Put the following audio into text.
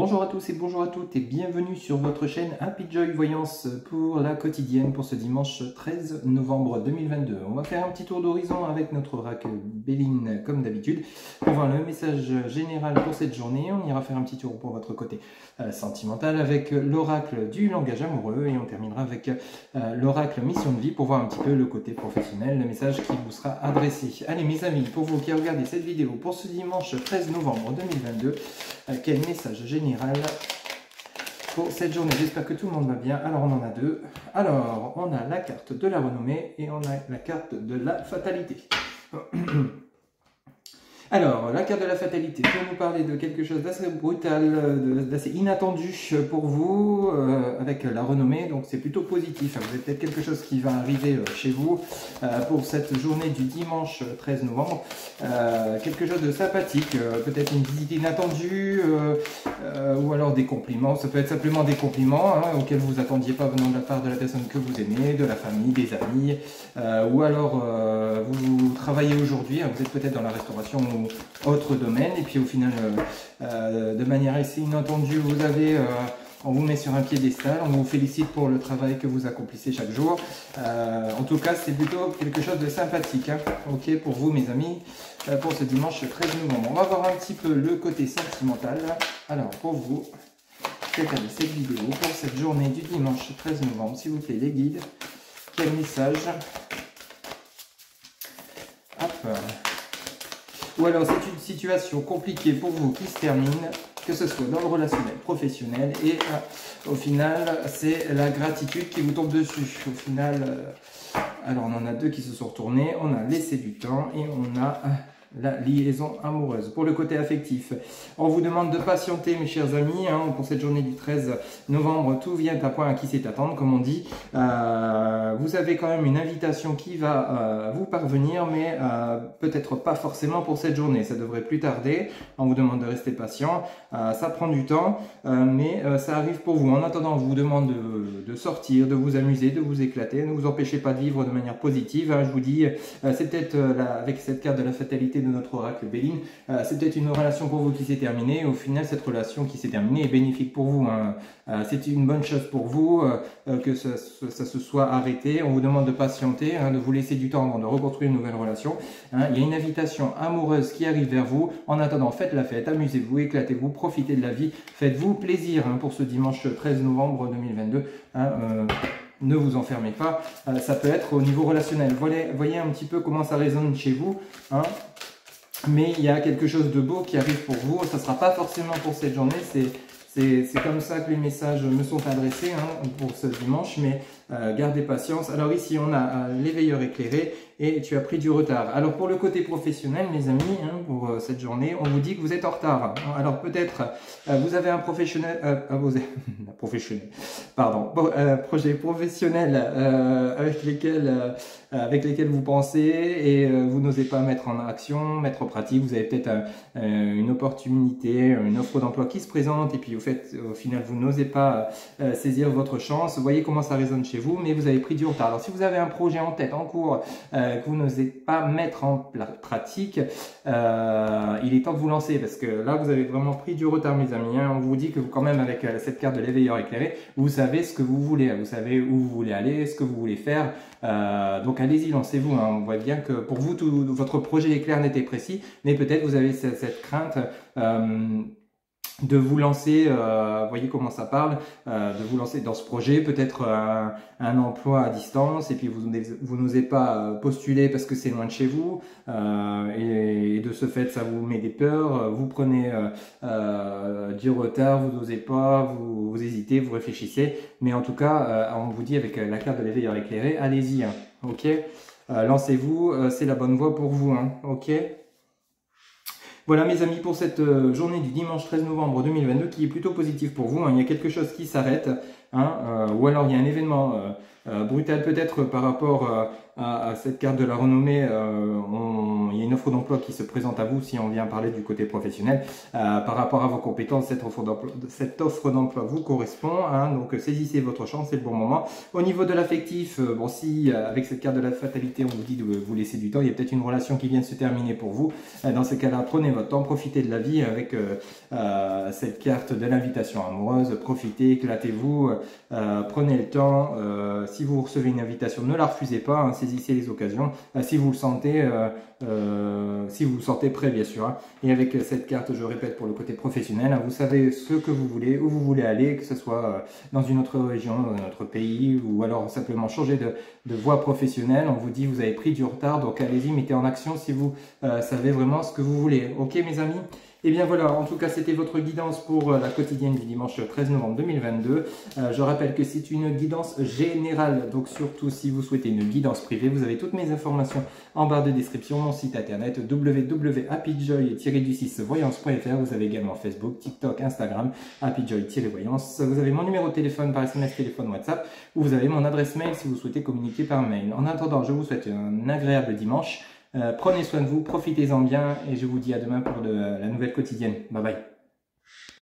Bonjour à tous et bonjour à toutes et bienvenue sur votre chaîne Happy Joy Voyance pour la quotidienne pour ce dimanche 13 novembre 2022. On va faire un petit tour d'horizon avec notre oracle Béline comme d'habitude pour voir le message général pour cette journée. On ira faire un petit tour pour votre côté sentimental avec l'oracle du langage amoureux et on terminera avec l'oracle mission de vie pour voir un petit peu le côté professionnel, le message qui vous sera adressé. Allez mes amis, pour vous qui regardez cette vidéo pour ce dimanche 13 novembre 2022, quel message général pour cette journée? J'espère que tout le monde va bien. Alors on en a deux. Alors on a la carte de la renommée et on a la carte de la fatalité. Alors, la carte de la fatalité peut nous parler de quelque chose d'assez brutal, d'assez inattendu pour vous, avec la renommée, donc c'est plutôt positif. Vous avez peut-être quelque chose qui va arriver chez vous pour cette journée du dimanche 13 novembre. Quelque chose de sympathique, peut-être une visite inattendue, ou alors des compliments. Ça peut être simplement des compliments auxquels vous attendiez pas venant de la part de la personne que vous aimez, de la famille, des amis, ou alors vous travaillez aujourd'hui, vous êtes peut-être dans la restauration ou autre domaine, et puis au final, de manière assez inattendue, vous avez, on vous met sur un piédestal, on vous félicite pour le travail que vous accomplissez chaque jour. En tout cas, c'est plutôt quelque chose de sympathique, ok, pour vous mes amis, pour ce dimanche 13 novembre. On va voir un petit peu le côté sentimental. Alors pour vous, regardez cette vidéo pour cette journée du dimanche 13 novembre, s'il vous plaît les guides, quel message? Hop. Ou alors c'est une situation compliquée pour vous qui se termine, que ce soit dans le relationnel, professionnel, et au final c'est la gratitude qui vous tombe dessus. Au final, alors on en a deux qui se sont retournés, on a laissé du temps et on a la liaison amoureuse. Pour le côté affectif, on vous demande de patienter mes chers amis, pour cette journée du 13 novembre, tout vient à point à qui sait attendre, comme on dit. Vous avez quand même une invitation qui va vous parvenir, mais peut-être pas forcément pour cette journée, ça devrait plus tarder. On vous demande de rester patient, ça prend du temps, mais ça arrive pour vous. En attendant, on vous demande de sortir, de vous amuser, de vous éclater, ne vous empêchez pas de vivre de manière positive. Je vous dis, c'est peut-être avec cette carte de la fatalité de notre oracle Béline, c'est peut-être une relation pour vous qui s'est terminée. Au final, cette relation qui s'est terminée est bénéfique pour vous. C'est une bonne chose pour vous que ça se soit arrêté. On vous demande de patienter, de vous laisser du temps avant de reconstruire une nouvelle relation. Il y a une invitation amoureuse qui arrive vers vous. En attendant, faites la fête, amusez-vous, éclatez-vous, profitez de la vie, faites-vous plaisir pour ce dimanche 13 novembre 2022. Ne vous enfermez pas, ça peut être au niveau relationnel. Voyez un petit peu comment ça résonne chez vous. Mais il y a quelque chose de beau qui arrive pour vous. Ça ne sera pas forcément pour cette journée. C'est comme ça que les messages me sont adressés pour ce dimanche. Mais gardez patience. Alors ici, on a l'éveilleur éclairé et tu as pris du retard. Alors pour le côté professionnel, mes amis, pour cette journée, on vous dit que vous êtes en retard. Alors peut-être vous avez un professionnel, projet professionnel avec lesquels vous pensez et vous n'osez pas mettre en action, mettre en pratique. Vous avez peut-être une opportunité, une offre d'emploi qui se présente et puis au final vous n'osez pas saisir votre chance. Vous voyez comment ça résonne chez vous, mais vous avez pris du retard. Alors si vous avez un projet en tête, en cours, que vous n'osez pas mettre en pratique, il est temps de vous lancer parce que là vous avez vraiment pris du retard mes amis. On vous dit que vous, quand même avec cette carte de l'éveilleur éclairé, vous savez ce que vous voulez, vous savez où vous voulez aller, ce que vous voulez faire, donc allez-y, lancez-vous. On voit bien que pour vous tout votre projet est clair, net et précis, mais peut-être vous avez cette crainte de vous lancer, voyez comment ça parle, de vous lancer dans ce projet, peut-être un emploi à distance, et puis vous n'osez pas postuler parce que c'est loin de chez vous, et de ce fait ça vous met des peurs, vous prenez du retard, vous n'osez pas, vous hésitez, vous réfléchissez, mais en tout cas on vous dit avec la carte de l'éveilleur éclairé, allez-y, ok, lancez-vous, c'est la bonne voie pour vous, ok. Voilà mes amis pour cette journée du dimanche 13 novembre 2022 qui est plutôt positive pour vous. Il y a quelque chose qui s'arrête, ou alors il y a un événement brutal peut-être par rapport à cette carte de la renommée. Il y a une offre d'emploi qui se présente à vous, si on vient parler du côté professionnel, par rapport à vos compétences, cette offre d'emploi vous correspond, hein, donc saisissez votre chance, c'est le bon moment. Au niveau de l'affectif, bon, si avec cette carte de la fatalité, on vous dit de vous laisser du temps, il y a peut-être une relation qui vient de se terminer pour vous. Dans ces cas-là, prenez votre temps, profitez de la vie avec cette carte de l'invitation amoureuse, profitez, éclatez-vous, prenez le temps. Si vous recevez une invitation, ne la refusez pas, hein, saisissez les occasions. Si vous le sentez, prêt, bien sûr. Hein. Et avec cette carte, je répète, pour le côté professionnel, hein, vous savez ce que vous voulez, où vous voulez aller, que ce soit dans une autre région, dans un autre pays, ou alors simplement changer de voie professionnelle. On vous dit vous avez pris du retard, donc allez-y, mettez en action si vous savez vraiment ce que vous voulez. Ok mes amis? Et bien voilà, en tout cas c'était votre guidance pour la quotidienne du dimanche 13 novembre 2022. Je rappelle que c'est une guidance générale, donc surtout si vous souhaitez une guidance privée, vous avez toutes mes informations en barre de description, mon site internet www.happyjoy-voyance.fr. Vous avez également Facebook, TikTok, Instagram, happyjoy-voyance. Vous avez mon numéro de téléphone par SMS, téléphone, WhatsApp, ou vous avez mon adresse mail si vous souhaitez communiquer par mail. En attendant, je vous souhaite un agréable dimanche. Prenez soin de vous, profitez-en bien et je vous dis à demain pour la nouvelle quotidienne. Bye bye.